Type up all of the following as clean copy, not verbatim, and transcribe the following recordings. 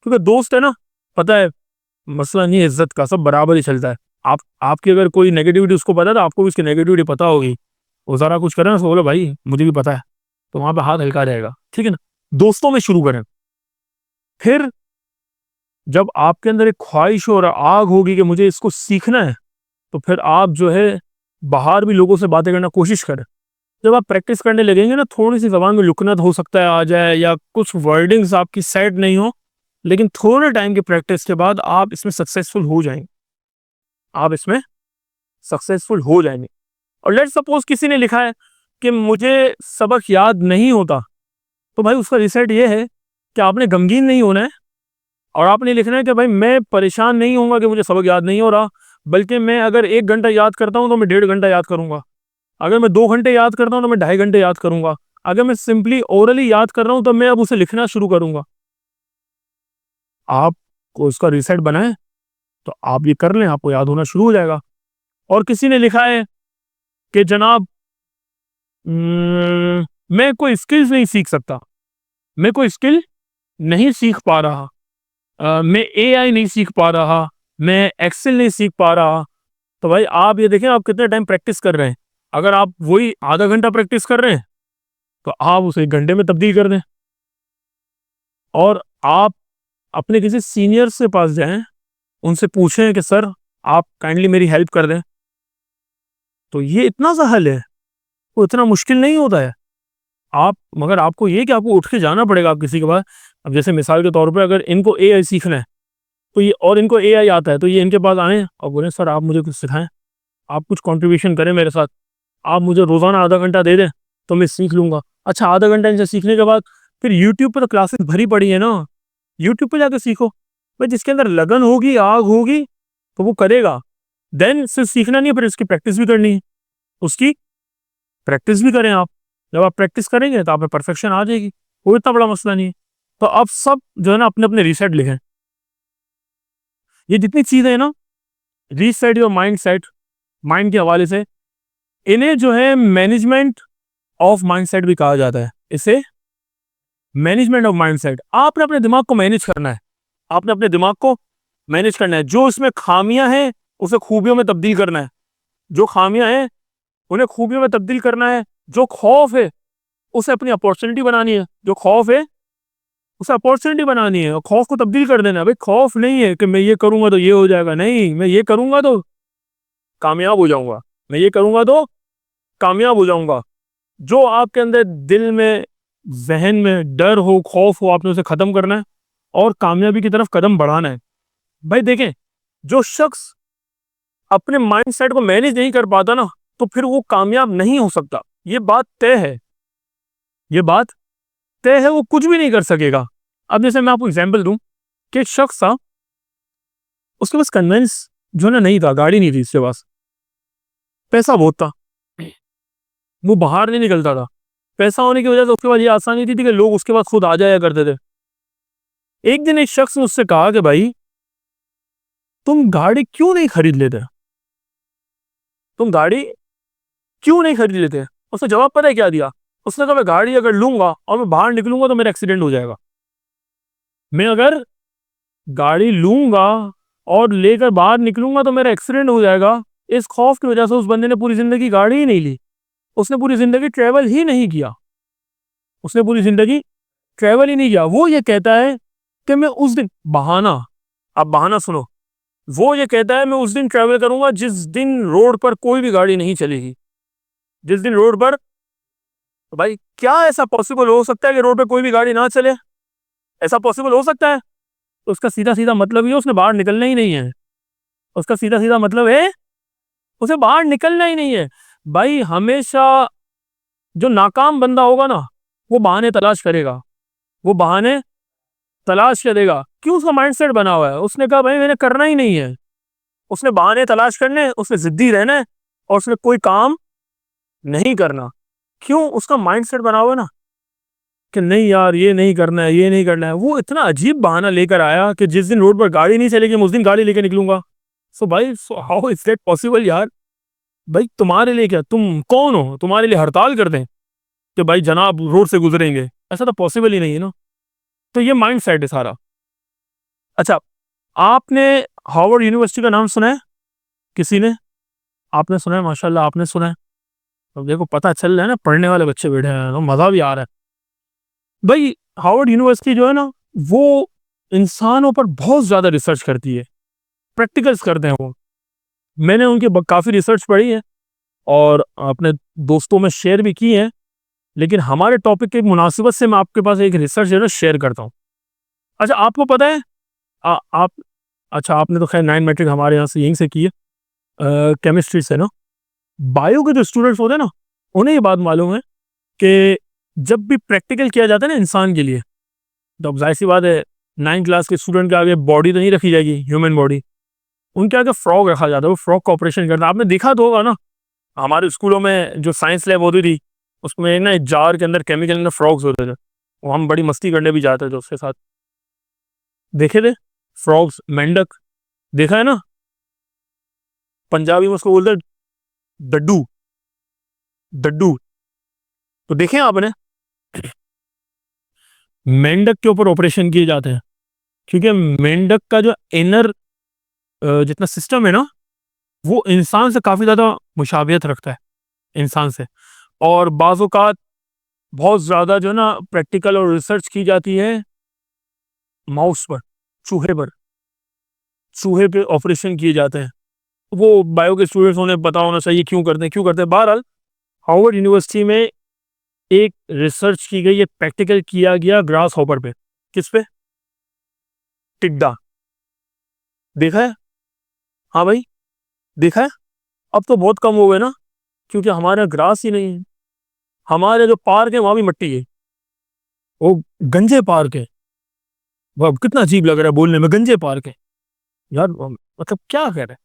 क्योंकि दोस्त है ना, पता है मसला नहीं है इज्जत का, सब बराबर ही चलता है। आपकी अगर कोई नेगेटिविटी उसको पता है तो आपको भी उसकी नेगेटिविटी पता होगी, वो ज़रा कुछ करे ना उसको बोलो भाई मुझे भी पता है, तो वहाँ पे हाथ हल्का रहेगा, ठीक है ना। दोस्तों में शुरू करें। फिर जब आपके अंदर एक ख्वाहिश और आग होगी कि मुझे इसको सीखना है, तो फिर आप जो है बाहर भी लोगों से बातें करना कोशिश करें। जब आप प्रैक्टिस करने लगेंगे ना, थोड़ी सी ज़बान में लुकनत हो सकता है आ जाए, या कुछ वर्डिंग्स आपकी सेट नहीं हो, लेकिन थोड़े टाइम की प्रैक्टिस के बाद आप इसमें सक्सेसफुल हो जाएंगे। आप इसमें सक्सेसफुल हो जाएंगे। और लेट्स सपोज किसी ने लिखा है कि मुझे सबक याद नहीं होता, तो भाई उसका रिसेट ये है कि आपने गमगीन नहीं होना है, और आपने लिखना है कि भाई मैं परेशान नहीं होऊंगा कि मुझे सबक याद नहीं हो रहा, बल्कि मैं अगर 1 घंटा याद करता हूं तो मैं 1.5 घंटा याद करूंगा, अगर मैं 2 घंटे याद करता हूं तो मैं 2.5 घंटे याद करूंगा, अगर मैं सिंपली ओरली याद कर रहा हूं तो मैं अब उसे लिखना शुरू करूंगा। आप उसका रिसेट बनाएं, तो आप ये कर लें, आपको याद होना शुरू हो जाएगा। और किसी ने लिखा है कि जनाब मैं कोई स्किल्स नहीं सीख सकता, मैं कोई स्किल नहीं सीख पा रहा, मैं एआई नहीं सीख पा रहा, मैं एक्सेल नहीं सीख पा रहा। तो भाई आप ये देखें आप कितने टाइम प्रैक्टिस कर रहे हैं। अगर आप वही आधा घंटा प्रैक्टिस कर रहे हैं तो आप उसे 1 घंटे में तब्दील कर दें। और आप अपने किसी सीनियर से पास जाएं, उनसे पूछें कि सर आप काइंडली मेरी हेल्प कर दें। तो ये इतना सा हल है, वो इतना मुश्किल नहीं होता है। आप मगर आपको ये कि आपको उठ के जाना पड़ेगा आप किसी के पास। अब जैसे मिसाल के तौर पे अगर इनको एआई सीखना है, तो ये और इनको एआई आता है, तो ये इनके पास आए और बोले सर आप मुझे कुछ सिखाएं, आप कुछ कंट्रीब्यूशन करें मेरे साथ, आप मुझे रोज़ाना आधा घंटा दे दें तो मैं सीख लूँगा। अच्छा आधा घंटा इनसे सीखने के बाद फिर यूट्यूब पे तो क्लासेस भरी पड़ी है ना, यूट्यूब पे जाकर सीखो। भाई जिसके अंदर लगन होगी, आग होगी, तो वो करेगा। देन सिर्फ सीखना नहीं है, फिर उसकी प्रैक्टिस भी करनी है, उसकी प्रैक्टिस भी करें आप। जब आप प्रैक्टिस करेंगे तो आप में परफेक्शन आ जाएगी, कोई इतना बड़ा मसला नहीं है। तो आप सब जो है ना अपने अपने रीसेट लिखें। ये जितनी चीज़ें हैं ना, reset your mind set, mind के हवाले से, इन्हें जो है मैनेजमेंट ऑफ माइंडसेट भी कहा जाता है। इसे मैनेजमेंट ऑफ माइंडसेट, आपने अपने दिमाग को मैनेज करना है, आपने अपने दिमाग को मैनेज करना है। जो इसमें खामियां हैं उसे खूबियों में तब्दील करना है, जो खामियां हैं उन्हें खूबियों में तब्दील करना है। जो खौफ है उसे अपनी अपॉर्चुनिटी बनानी है, जो खौफ है उसे अपॉर्चुनिटी बनानी है और खौफ को तब्दील कर देना है। भाई खौफ नहीं है कि मैं ये करूंगा तो ये हो जाएगा, नहीं, मैं ये करूंगा तो कामयाब हो जाऊंगा, मैं ये करूंगा तो कामयाब हो जाऊंगा। जो आपके अंदर दिल में, जहन में डर हो, खौफ हो, आपने उसे खत्म करना है और कामयाबी की तरफ कदम बढ़ाना है। भाई देखें, जो शख्स अपने माइंडसेट को मैनेज नहीं कर पाता ना, तो फिर वो कामयाब नहीं हो सकता। ये बात तय है, ये बात तय है, वो कुछ भी नहीं कर सकेगा। अब जैसे मैं आपको एग्जांपल दूं कि एक शख्स था, उसके पास कन्वेंस जो है ना नहीं था, गाड़ी नहीं थी उसके पास, पैसा बहुत था, वो बाहर नहीं निकलता था। पैसा होने की वजह से उसके पास ये आसानी थी कि लोग उसके पास खुद आ जाया करते थे। एक दिन एक शख्स ने उससे कहा कि भाई तुम गाड़ी क्यों नहीं खरीद लेते, तुम गाड़ी क्यों नहीं खरीद लेते। उसने जवाब पता है क्या दिया, उसने कहा मैं गाड़ी अगर लूंगा और मैं बाहर निकलूंगा तो मेरा एक्सीडेंट हो जाएगा। मैं अगर गाड़ी लूंगा और लेकर बाहर निकलूंगा तो मेरा एक्सीडेंट हो जाएगा। इस खौफ की वजह से उस बंदे ने पूरी जिंदगी गाड़ी ही नहीं ली, उसने पूरी जिंदगी ट्रेवल ही नहीं किया, उसने पूरी जिंदगी ट्रेवल ही नहीं किया। वो ये कहता है कि मैं उस दिन, बहाना, अब बहाना सुनो, वो ये कहता है मैं उस दिन ट्रैवल करूंगा जिस दिन रोड पर कोई भी गाड़ी नहीं चलेगी, जिस दिन रोड पर। तो भाई क्या ऐसा पॉसिबल हो सकता है कि रोड पर कोई भी गाड़ी ना चले, ऐसा पॉसिबल हो सकता है। तो उसका सीधा सीधा मतलब ये उसने बाहर निकलना ही नहीं है, उसका सीधा सीधा मतलब है उसे बाहर निकलना ही नहीं है। भाई हमेशा जो नाकाम बंदा होगा ना, वो बहाने तलाश करेगा, वो बहाने तलाश करेगा। क्यों, उसका माइंडसेट बना हुआ है, उसने कहा भाई मैंने करना ही नहीं है, उसने बहाने तलाश करने, उसने जिद्दी रहना है और उसने कोई काम नहीं करना। क्यों, उसका माइंडसेट बना हुआ है ना कि नहीं यार ये नहीं करना है, ये नहीं करना है। वो इतना अजीब बहाना लेकर आया कि जिस दिन रोड पर गाड़ी नहीं चलेगी मैं उस दिन गाड़ी लेकर निकलूंगा। सो भाई so how is that possible यार। भाई तुम्हारे लिए क्या, तुम कौन हो, तुम्हारे लिए हड़ताल कर दें कि भाई जनाब रोड से गुजरेंगे, ऐसा तो पॉसिबल ही नहीं है ना। तो ये माइंड सेट है सारा। अच्छा, आपने हार्वर्ड यूनिवर्सिटी का नाम सुना है? किसी ने? आपने सुना है? माशाल्लाह आपने सुना है। तो देखो पता चल रहा है ना, पढ़ने वाले बच्चे बैठे हैं तो मजा भी आ रहा है। भाई हार्वर्ड यूनिवर्सिटी जो है ना, वो इंसानों पर बहुत ज्यादा रिसर्च करती है, प्रैक्टिकल्स करते हैं वो। मैंने उनकी काफी रिसर्च पढ़ी है और अपने दोस्तों में शेयर भी की है, लेकिन हमारे टॉपिक के मुनासिबत से मैं आपके पास एक रिसर्च जो है शेयर करता हूँ। अच्छा, आपको पता है आप अच्छा, आपने तो खैर 9 मैट्रिक हमारे यहाँ से यहीं से की है, केमिस्ट्री से ना। बायो के जो स्टूडेंट्स होते हैं ना, उन्हें ये बात मालूम है कि जब भी प्रैक्टिकल किया जाता है ना इंसान के लिए, तो अब जाहिर सी बात है 9 क्लास के स्टूडेंट के आगे बॉडी तो नहीं रखी जाएगी, ह्यूमन बॉडी। उनके आगे फ्रॉग रखा जाता है, वो फ्रॉग का ऑपरेशन करता है। आपने देखा तो होगा ना, हमारे स्कूलों में जो साइंस लैब होती थी, उसमें ना एक जार के अंदर केमिकल के अंदर फ्रॉग्स होते थे, वो हम बड़ी मस्ती करने भी जाते थे उसके साथ। देखे थे फ्रॉग्स, मेंढक, देखा है ना? पंजाबी में उसको बोलते हैं डड्डू, डड्डू। तो देखे आपने? मेंढक के ऊपर ऑपरेशन किए जाते हैं, क्योंकि मेंढक का जो इनर जितना सिस्टम है ना, वो इंसान से काफी ज्यादा मुशाबियत रखता है, इंसान से। और बाज़-औक़ात बहुत ज्यादा जो है ना प्रैक्टिकल और रिसर्च की जाती है माउस पर, चूहे पर। चूहे पे ऑपरेशन किए जाते हैं। वो बायो के स्टूडेंट्स उन्हें पता होना चाहिए क्यों करते हैं। बहरहाल हार्वर्ड यूनिवर्सिटी में एक रिसर्च की गई, एक प्रैक्टिकल किया गया ग्रास हॉपर पे। किस पे? टिड्डा। देखा है? हाँ भाई, देखा है? अब तो बहुत कम हो गए ना, क्योंकि हमारे यहाँ ग्रास ही नहीं है। हमारे जो पार्क है वहां भी मिट्टी है, वो गंजे पार्क है। वो अब कितना अजीब लग रहा है बोलने में, गंजे पार्क है यार। मतलब क्या कह रहे हैं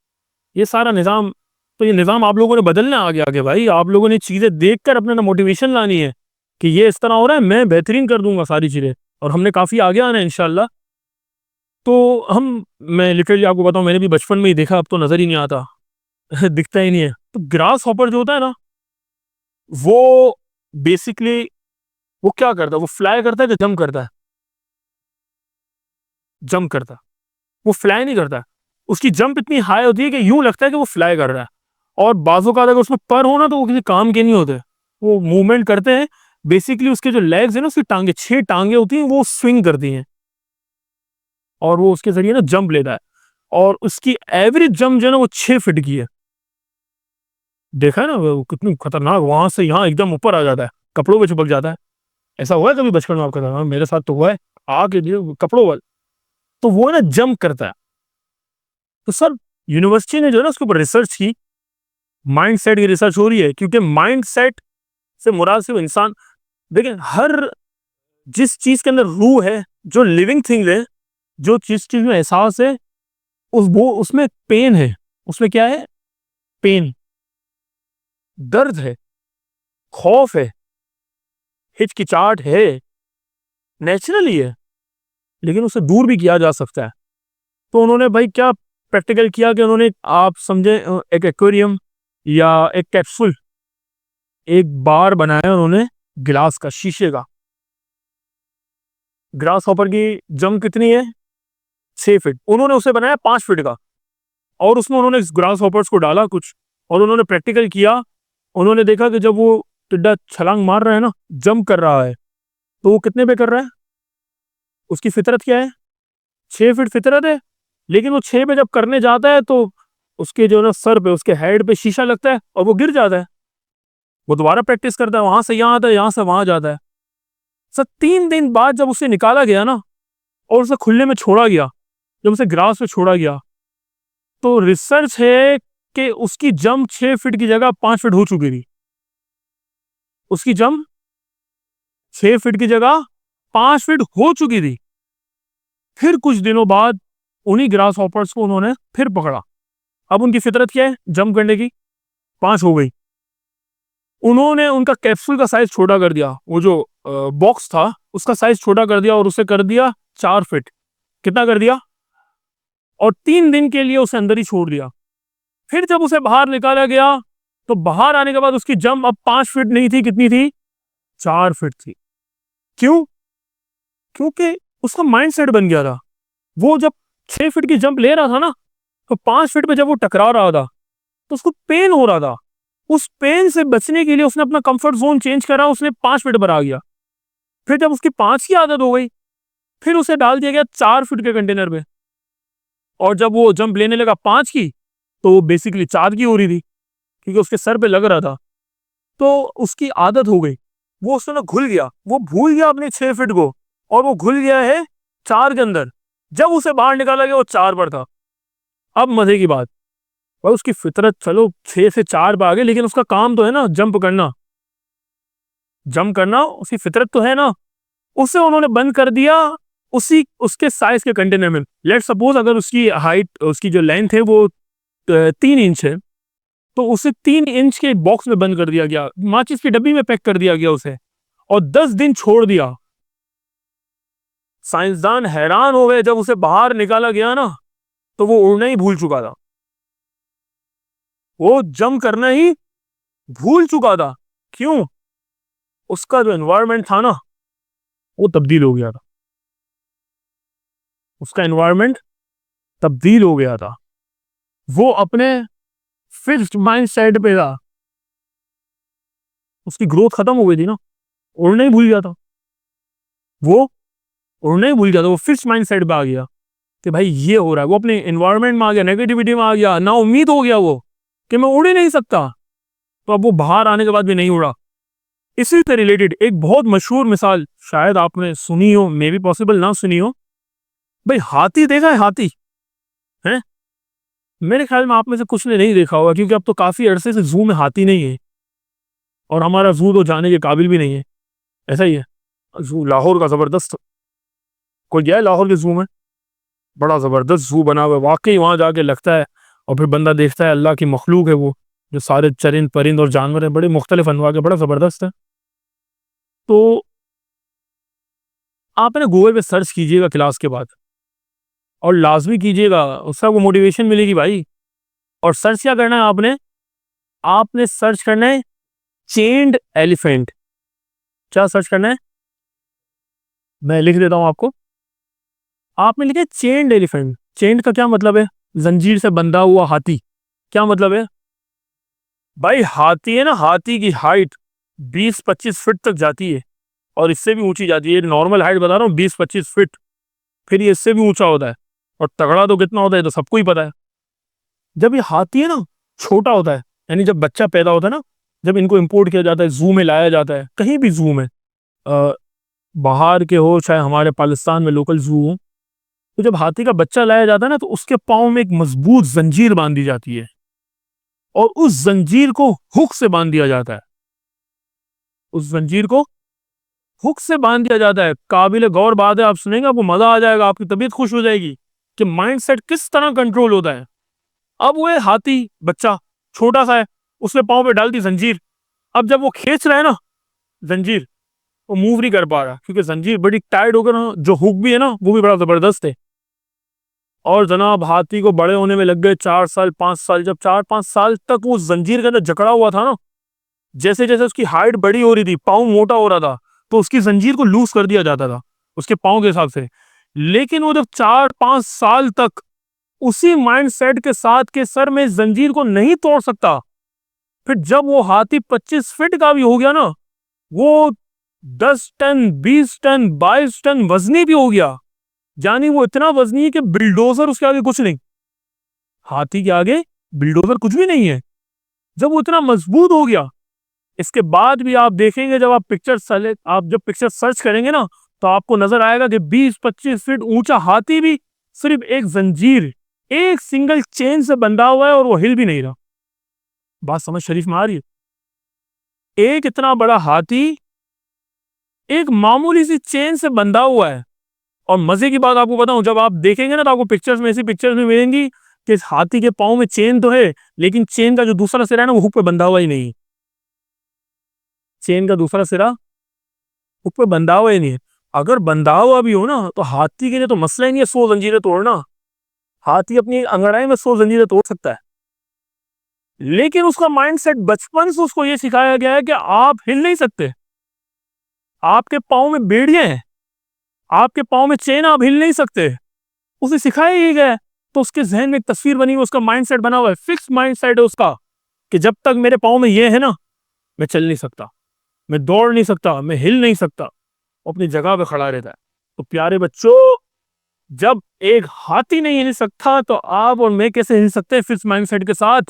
ये सारा निज़ाम। तो ये निज़ाम आप लोगों ने बदलना है आगे आगे भाई। आप लोगों ने चीज़ें देखकर अपने ना मोटिवेशन लानी है कि ये इस तरह हो रहा है, मैं बेहतरीन कर दूंगा सारी चीज़ें, और हमने काफ़ी आगे आना है इंशाल्लाह। तो मैं लिटरली आपको बताऊं, मैंने भी बचपन में ही देखा, अब तो नज़र ही नहीं आता दिखता ही नहीं है। तो ग्रास हॉपर जो होता है ना, वो बेसिकली वो क्या करता है? वो फ्लाई करता है कि जंप करता है? जंप करता है। वो फ्लाई नहीं करता है। उसकी जंप इतनी हाई होती है कि यूं लगता है कि वो फ्लाई कर रहा है। और बाजू का अगर उसमें पर हो ना, तो वो किसी काम के नहीं होते। वो मूवमेंट करते हैं, बेसिकली उसके जो लेग्स है ना, उसकी टांगे, 6 टांगे होती हैं, वो स्विंग करती हैं और वो उसके जरिए ना जंप लेता है। और उसकी एवरेज जंप जो है ना, वो 6 फीट की है। देखा है ना वो कितनी खतरनाक, वहां से यहाँ एकदम ऊपर आ जाता है, कपड़ों पे चिपक जाता है। ऐसा हुआ है कभी बचपन में आपका? हाँ, मेरे साथ तो हुआ है, आके कपड़ों पर। तो वो ना जंप करता है। तो सर, यूनिवर्सिटी ने जो है ना उसके ऊपर रिसर्च की, माइंड सेट की रिसर्च हो रही है, क्योंकि माइंड सेट से मुराद सिर्फ इंसान। देखिए, हर जिस चीज के अंदर रूह है, जो लिविंग थिंग है, जो चीज में एहसास है, वो उसमें पेन है। उसमें क्या है? पेन, दर्द है, खौफ है, हिचकिचाहट है, नेचुरली है, लेकिन उसे दूर भी किया जा सकता है। तो उन्होंने भाई क्या प्रैक्टिकल किया कि उन्होंने, आप समझे, एक एक्वेरियम या एक कैप्सूल, एक बार बनाया उन्होंने, गिलास का, शीशे का। ग्रास हॉपर की जंप कितनी है? 6 फीट। उन्होंने उसे बनाया 5 फीट का, और उसमें उन्होंने इस ग्रास हॉपर्स को डाला कुछ, और उन्होंने प्रैक्टिकल किया। उन्होंने देखा कि जब वो टिड्डा छलांग मार रहा है ना, जंप कर रहा है, तो वो कितने पे कर रहा है? उसकी फितरत क्या है? 6 फीट फितरत है। लेकिन वो 6 पे जब करने जाता है, तो उसके जो ना सर पे, उसके हेड पे शीशा लगता है और वो गिर जाता है। वो दोबारा प्रैक्टिस करता है, वहां से यहाँ आता है, यहाँ से वहां जाता है। सर 3 दिन बाद जब उसे निकाला गया ना, और उसे खुले में छोड़ा गया, जब उसे ग्रास पे छोड़ा गया, तो रिसर्च है कि उसकी जंप 6 फीट की जगह 5 फीट हो चुकी थी। उसकी जंप 6 फीट की जगह 5 फीट हो चुकी थी। फिर कुछ दिनों बाद उन्हीं ग्रास हॉपर्स को उन्होंने फिर पकड़ा। अब उनकी फितरत क्या है? जंप करने की। 5 हो गई। उन्होंने उनका कैप्सूल का साइज छोटा कर दिया, वो जो बॉक्स था उसका साइज छोटा कर दिया, और उसे कर दिया 4 फीट। कितना कर दिया? और 3 दिन के लिए उसे अंदर ही छोड़ दिया। फिर जब उसे बाहर निकाला गया, तो बाहर आने के बाद उसकी जंप अब 5 फीट नहीं थी, कितनी थी? 4 फीट थी। क्यों? क्योंकि उसका माइंड सेट बन गया था। वो जब 6 फीट की जंप ले रहा था ना, तो 5 फीट पे जब वो टकरा रहा था तो उसको पेन हो रहा था। उस पेन से बचने के लिए उसने अपना कंफर्ट जोन चेंज करा, उसने 5 फीट पर आ गया। फिर जब उसकी 5 की आदत हो गई, फिर उसे डाल दिया गया 4 फीट के कंटेनर पे, और जब वो जंप लेने लगा 5 की, तो वो बेसिकली 4 की हो रही थी क्योंकि उसके सर पे लग रहा था। तो उसकी आदत हो गई, वो उसमें ना घुल गया, वो भूल गया अपने 6 फीट को, और वो घुल गया है 4 के अंदर। जब उसे बाहर निकाला गया वो 4 पर था। अब मजे की बात, भाई उसकी फितरत चलो 6 से 4 पे आ गई, लेकिन उसका काम तो है ना जंप करना, जंप करना उसकी फितरत तो है ना। उसे उन्होंने बंद कर दिया उसी उसके साइज के कंटेनर में। लेट सपोज अगर उसकी हाइट, उसकी जो लेंथ है वो 3 इंच है, तो उसे 3 इंच के बॉक्स में बंद कर दिया गया, माचिस की डब्बी में पैक कर दिया गया उसे, और 10 दिन छोड़ दिया। साइंसदान हैरान हो गए, जब उसे बाहर निकाला गया ना, तो वो उड़ना ही भूल चुका था, वो जंप करना ही भूल चुका था। क्यों? उसका जो एनवायरनमेंट था ना, वो तब्दील हो गया था, उसका एनवायरनमेंट तब्दील हो गया था। वो अपने फिक्स्ड माइंड सेट पे था, उसकी ग्रोथ खत्म हो गई थी ना, उड़ना ही भूल गया था वो, उड़ना ही भूल गया था, वो फिक्स्ड माइंड सेट पे आ गया कि भाई ये हो रहा है। वो अपने एनवायरनमेंट में आ गया, नेगेटिविटी में आ गया, ना उम्मीद हो गया वो कि मैं उड़ ही नहीं सकता। तो अब वो बाहर आने के बाद भी नहीं उड़ा। इसी से रिलेटेड एक बहुत मशहूर मिसाल शायद आपने सुनी हो, मे बी पॉसिबल ना सुनी हो। भाई हाथी देखा है? हाथी है, मेरे ख्याल में आप में से कुछ ने नहीं देखा होगा, क्योंकि अब तो काफी अरसे से जू में हाथी नहीं है, और हमारा जू तो जाने के काबिल भी नहीं है। ऐसा ही है। जू लाहौर का जबरदस्त, कोई गया है लाहौर के जू में? बड़ा जबरदस्त जू बना हुआ है वाकई, वहां जाके लगता है, और फिर बंदा देखता है अल्लाह की मखलूक है वो, जो सारे चरिंद परिंद और जानवर है, बड़े मुख्तलिफ अनवा के, बड़ा जबरदस्त है। तो आप ना गूगल पे सर्च कीजिएगा क्लास के बाद, और लाजमी कीजिएगा, उससे आपको मोटिवेशन मिलेगी भाई। और सर्च क्या करना है आपने? आपने सर्च करना है चेन्ड एलिफेंट। क्या सर्च करना है? मैं लिख देता हूं आपको। आपने लिखा चेन्ड एलिफेंट। चेन्ड का क्या मतलब है? जंजीर से बंधा हुआ हाथी। क्या मतलब है? भाई हाथी है ना, हाथी की हाइट 20-25 फीट तक जाती है, और इससे भी ऊंची जाती है। नॉर्मल हाइट बता रहा हूँ 20-25 फीट, फिर ये इससे भी ऊंचा होता है। और तगड़ा तो कितना होता है तो सबको ही पता है। जब ये हाथी है ना छोटा होता है, यानी जब बच्चा पैदा होता है ना, जब इनको इंपोर्ट किया जाता है, जू में लाया जाता है, कहीं भी जू में, बाहर के हो चाहे हमारे पाकिस्तान में लोकल जू हो, तो जब हाथी का बच्चा लाया जाता है ना, तो उसके पाँव में एक मजबूत जंजीर बांध दी जाती है, और उस जंजीर को हुक से बांध दिया जाता है। उस जंजीर को हुक से बांध दिया जाता है। काबिल गौर बात है, आप सुनेंगे आपको मजा आ जाएगा, आपकी तबीयत खुश हो जाएगी कि माइंड सेट किस तरह कंट्रोल होता है। अब वो है हाथी बच्चा, छोटा सा है, उसने पाँव पे डाल दी जंजीर। अब जब वो खींच रहा है ना जंजीर, वो मूव नहीं कर पा रहा, क्योंकि जंजीर बड़ी टाइट होकर ना, जो हुक भी है ना वो भी बड़ा जबरदस्त है। और जनाब हाथी को बड़े होने में लग गए 4 साल 5 साल। जब 4-5 साल तक वो जंजीर के अंदर जकड़ा हुआ था ना, जैसे जैसे उसकी हाइट बड़ी हो रही थी, पाँव मोटा हो रहा था, तो उसकी जंजीर को लूज कर दिया जाता था उसके पाँव के हिसाब से। लेकिन वो जब 4-5 साल तक उसी माइंड सेट के साथ के सर में जंजीर को नहीं तोड़ सकता, फिर जब वो हाथी 25 फीट का भी हो गया ना, वो 10 टन 20 टन 22 टन वजनी भी हो गया। यानी वो इतना वजनी है कि बिल्डोजर उसके आगे कुछ नहीं। हाथी के आगे बिल्डोजर कुछ भी नहीं है, जब वो इतना मजबूत हो गया। इसके बाद भी आप देखेंगे, जब आप जब पिक्चर सर्च करेंगे ना, तो आपको नजर आएगा कि 20-25 फीट ऊंचा हाथी भी सिर्फ एक जंजीर, एक सिंगल चेन से बंधा हुआ है, और वो हिल भी नहीं रहा। बात समझ शरीफ में आ रही है? एक इतना बड़ा हाथी एक मामूली सी चेन से बंधा हुआ है। और मजे की बात आपको बताऊं, जब आप देखेंगे ना, तो आपको पिक्चर्स में, ऐसी पिक्चर्स में मिलेंगी कि इस हाथी के पाँव में चेन तो है, लेकिन चेन का जो दूसरा सिरा है ना, वो हुक पे बंधा हुआ ही नहीं। चेन का दूसरा सिरा हुक पे बंधा हुआ ही नहीं है। अगर बंधा हुआ भी हो ना, तो हाथी के लिए तो मसला ही नहीं है 100 जंजीरें तोड़ना। हाथी अपनी अंगड़ाई में 100 जंजीरें तोड़ सकता है। लेकिन उसका माइंडसेट बचपन से उसको यह सिखाया गया है कि आप हिल नहीं सकते, आपके पाँव में बेड़ियां हैं, आपके पाँव में चेन, आप हिल नहीं सकते। उसे सिखाया ही गया है, तो उसके जहन में एक तस्वीर बनी हुई, उसका माइंडसेट बना हुआ है, फिक्स माइंडसेट है उसका कि जब तक मेरे पाँव में ये है ना, मैं चल नहीं सकता, मैं दौड़ नहीं सकता, मैं हिल नहीं सकता, वो अपनी जगह पे खड़ा रहता है। तो प्यारे बच्चों, जब एक हाथी नहीं हिल सकता तो आप और मैं कैसे हिल सकते हैं फिक्स माइंडसेट के साथ?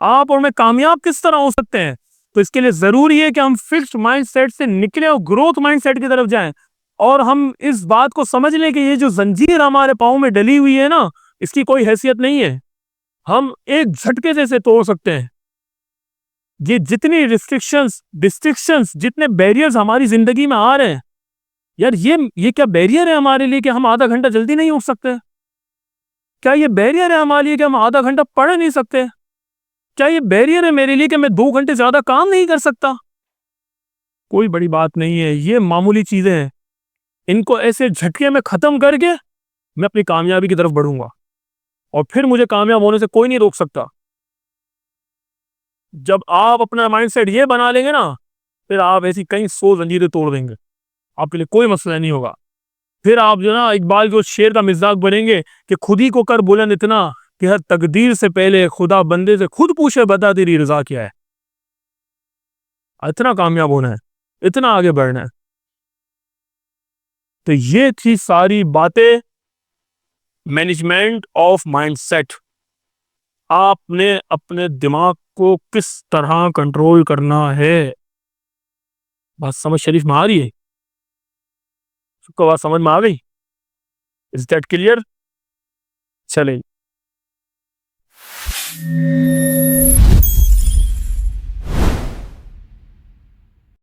आप और मैं कामयाब किस तरह हो सकते हैं? तो इसके लिए जरूरी है कि हम फिक्स्ड माइंडसेट से निकले और ग्रोथ माइंडसेट की तरफ जाएं, और हम इस बात को समझ लें कि ये जो जंजीर हमारे पाँव में डली हुई है ना, इसकी कोई हैसियत नहीं है, हम एक झटके से इसे तोड़ सकते हैं। ये जितनी रिस्ट्रिक्शंस, डिस्ट्रिक्शंस, जितने बैरियर्स हमारी जिंदगी में आ रहे हैं, यार ये क्या बैरियर है हमारे लिए कि हम आधा घंटा जल्दी नहीं उठ सकते? क्या ये बैरियर है हमारे लिए कि हम आधा घंटा पढ़ नहीं सकते? क्या ये बैरियर है मेरे लिए कि मैं 2 घंटे ज्यादा काम नहीं कर सकता? कोई बड़ी बात नहीं है, ये मामूली चीजें हैं। इनको ऐसे झटके में खत्म करके मैं अपनी कामयाबी की तरफ बढ़ूंगा, और फिर मुझे कामयाब होने से कोई नहीं रोक सकता। जब आप अपना माइंडसेट ये बना लेंगे ना, फिर आप ऐसी कई 100 जंजीरें तोड़ देंगे, आपके लिए कोई मसला नहीं होगा। फिर आप जो ना इकबाल के उस शेर का मिजाज बनेंगे कि खुद ही को कर बुलंद इतना कि हर तकदीर से पहले खुदा बंदे से खुद पूछे बता तेरी रजा क्या है। इतना कामयाब होना है, इतना आगे बढ़ना है। तो ये थी सारी बातें मैनेजमेंट ऑफ माइंडसेट। आपने अपने दिमाग को किस तरह कंट्रोल करना है। बात समझ शरीफ में आ रही है? सबको बात समझ में आ गई? Is that clear? चले।